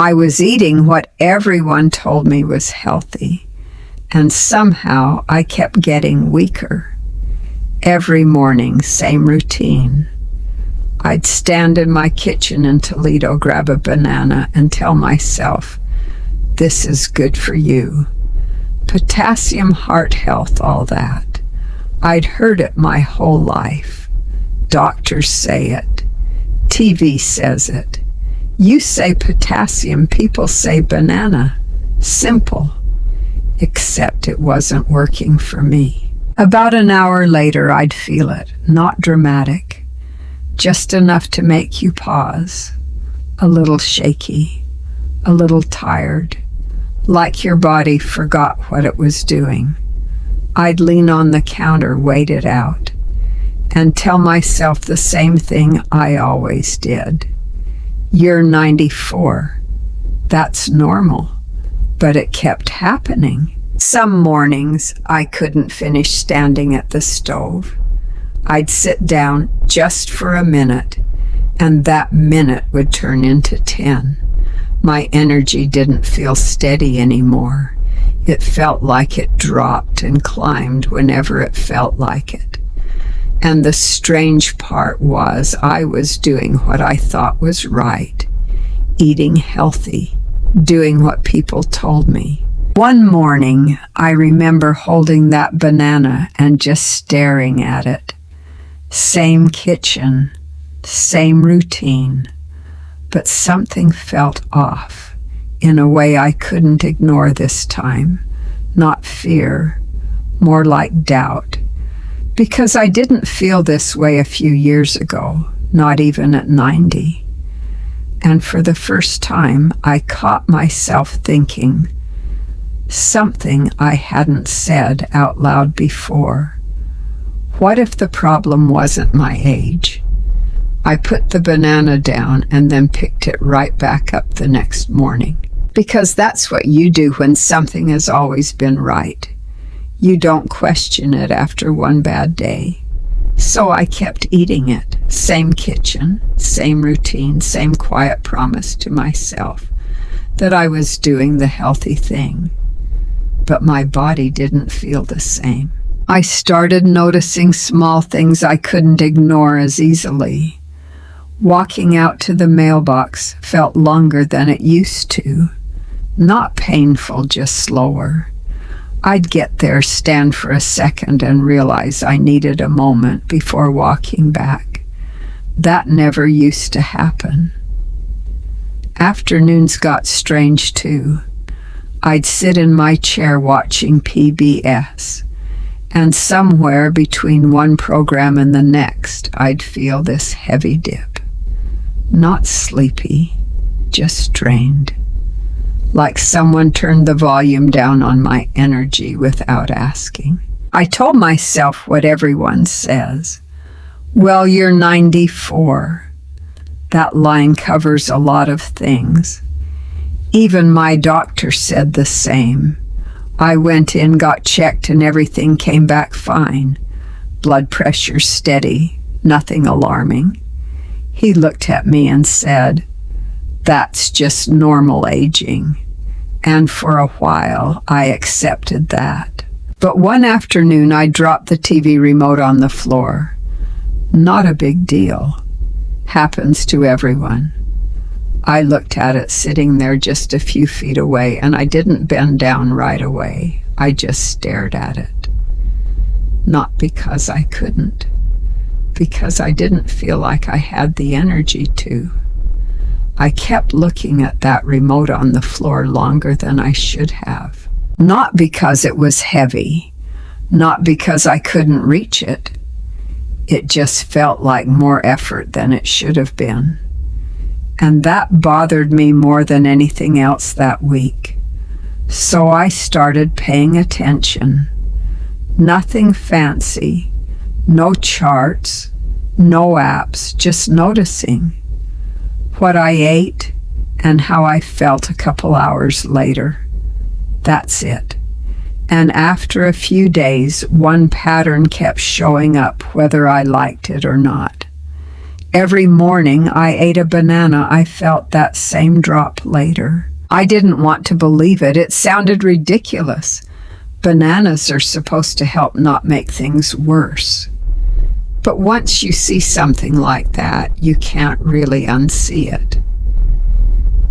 I was eating what everyone told me was healthy, and somehow I kept getting weaker. Every morning, same routine. I'd stand in my kitchen in Toledo, grab a banana, and tell myself, "This is good for you." Potassium, heart health, all that. I'd heard it my whole life. Doctors say it. TV says it. You say potassium, people say banana. Simple. Except it wasn't working for me. About an hour later, I'd feel it. Not dramatic. Just enough to make you pause. A little shaky. A little tired. Like your body forgot what it was doing. I'd lean on the counter, wait it out, and tell myself the same thing I always did. You're 94. That's normal. But it kept happening. Some mornings I couldn't finish standing at the stove. I'd sit down just for a minute, and that minute would turn into 10. My energy didn't feel steady anymore. It felt like it dropped and climbed whenever it felt like it. And the strange part was I was doing what I thought was right, eating healthy, doing what people told me. One morning, I remember holding that banana and just staring at it. Same kitchen, same routine, but something felt off in a way I couldn't ignore this time. Not fear, more like doubt. Because I didn't feel this way a few years ago, not even at 90. And for the first time, I caught myself thinking something I hadn't said out loud before. What if the problem wasn't my age? I put the banana down and then picked it right back up the next morning. Because that's what you do when something has always been right. You don't question it after one bad day. So I kept eating it. Same kitchen, same routine, same quiet promise to myself that I was doing the healthy thing. But my body didn't feel the same. I started noticing small things I couldn't ignore as easily. Walking out to the mailbox felt longer than it used to. Not painful, just slower. I'd get there, stand for a second, and realize I needed a moment before walking back. That never used to happen. Afternoons got strange too. I'd sit in my chair watching PBS, and somewhere between one program and the next, I'd feel this heavy dip. Not sleepy, just drained. Like someone turned the volume down on my energy without asking. I told myself what everyone says. Well, you're 94. That line covers a lot of things. Even my doctor said the same. I went in, got checked, and everything came back fine. Blood pressure steady, nothing alarming. He looked at me and said, "That's just normal aging." And for a while, I accepted that. But one afternoon, I dropped the TV remote on the floor. Not a big deal. Happens to everyone. I looked at it sitting there just a few feet away, and I didn't bend down right away. I just stared at it. Not because I couldn't, because I didn't feel like I had the energy to. I kept looking at that remote on the floor longer than I should have. Not because it was heavy, not because I couldn't reach it. It just felt like more effort than it should have been. And that bothered me more than anything else that week. So I started paying attention. Nothing fancy, no charts, no apps, just noticing what I ate and how I felt a couple hours later. That's it. And after a few days, one pattern kept showing up whether I liked it or not. Every morning I ate a banana, I felt that same drop later. I didn't want to believe it. It sounded ridiculous. Bananas are supposed to help not make things worse. But once you see something like that, you can't really unsee it.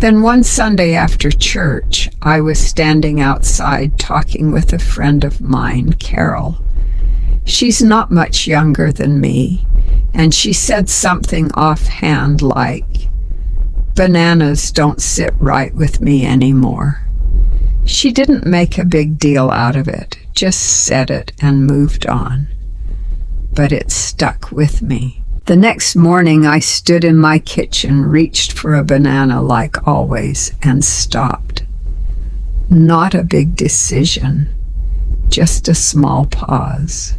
Then one Sunday after church, I was standing outside talking with a friend of mine, Carol. She's not much younger than me, and she said something offhand like, "Bananas don't sit right with me anymore." She didn't make a big deal out of it, just said it and moved on. But it stuck with me. The next morning I stood in my kitchen, reached for a banana like always, and stopped. Not a big decision, just a small pause.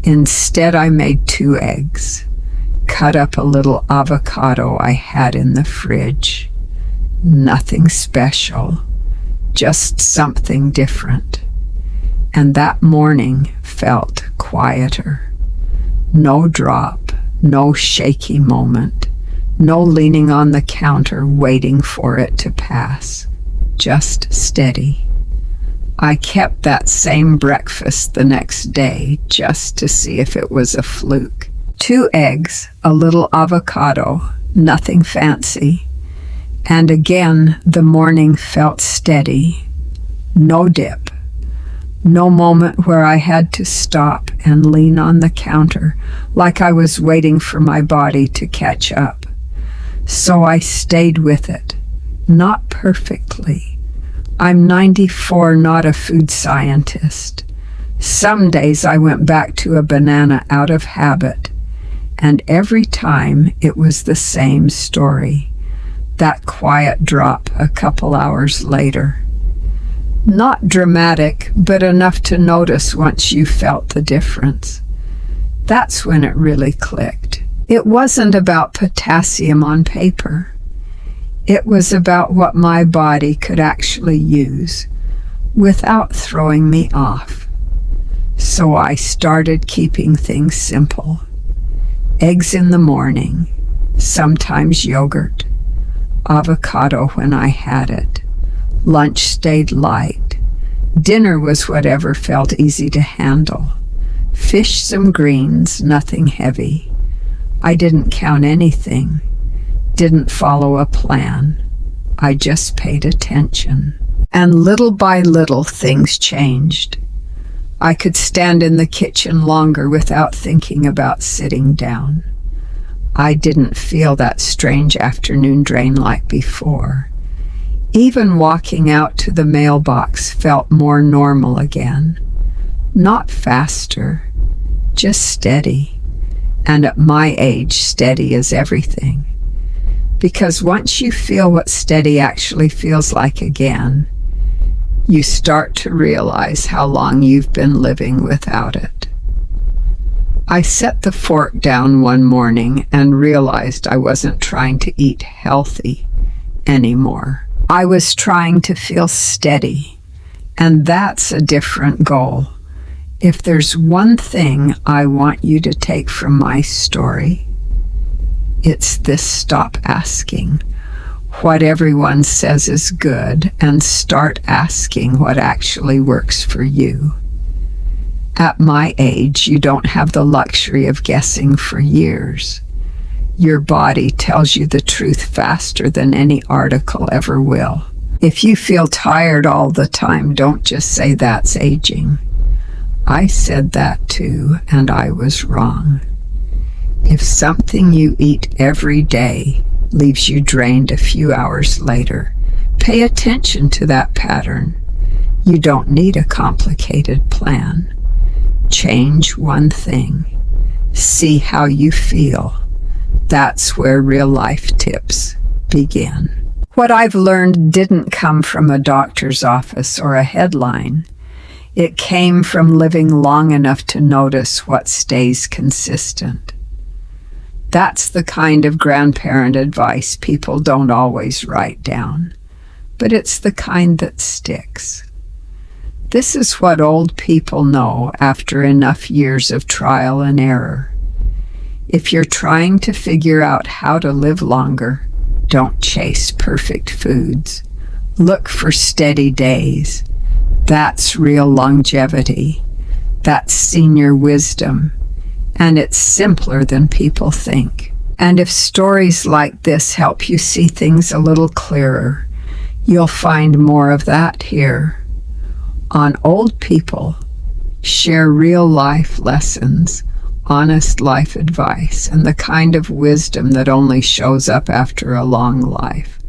Instead, I made 2 eggs, cut up a little avocado I had in the fridge. Nothing special, just something different. And that morning felt quieter. No drop, no shaky moment, no leaning on the counter waiting for it to pass, just steady. I kept that same breakfast the next day just to see if it was a fluke. 2 eggs, a little avocado, nothing fancy. And again, the morning felt steady. No dip. No moment where I had to stop and lean on the counter like I was waiting for my body to catch up. So I stayed with it. Not perfectly. I'm 94, not a food scientist. Some days I went back to a banana out of habit, and every time it was the same story. That quiet drop a couple hours later. Not dramatic, but enough to notice once you felt the difference. That's when it really clicked. It wasn't about potassium on paper. It was about what my body could actually use without throwing me off. So I started keeping things simple. Eggs in the morning, sometimes yogurt, avocado when I had it. Lunch stayed light. Dinner was whatever felt easy to handle. Fish, some greens, nothing heavy. I didn't count anything, didn't follow a plan. I just paid attention. And little by little things changed. I could stand in the kitchen longer without thinking about sitting down. I didn't feel that strange afternoon drain like before. Even walking out to the mailbox felt more normal again. Not faster, just steady. And at my age, steady is everything. Because once you feel what steady actually feels like again, you start to realize how long you've been living without it. I set the fork down one morning and realized I wasn't trying to eat healthy anymore. I was trying to feel steady, and that's a different goal. If there's one thing I want you to take from my story, it's this: stop asking what everyone says is good and start asking what actually works for you. At my age, you don't have the luxury of guessing for years. Your body tells you the truth faster than any article ever will. If you feel tired all the time, don't just say that's aging. I said that too, and I was wrong. If something you eat every day leaves you drained a few hours later, pay attention to that pattern. You don't need a complicated plan. Change one thing. See how you feel. That's where real life tips begin. What I've learned didn't come from a doctor's office or a headline. It came from living long enough to notice what stays consistent. That's the kind of grandparent advice people don't always write down, but it's the kind that sticks. This is what old people know after enough years of trial and error. If you're trying to figure out how to live longer, don't chase perfect foods. Look for steady days. That's real longevity. That's senior wisdom. And it's simpler than people think. And if stories like this help you see things a little clearer, you'll find more of that here. On Old People, share real life lessons, honest life advice, and the kind of wisdom that only shows up after a long life.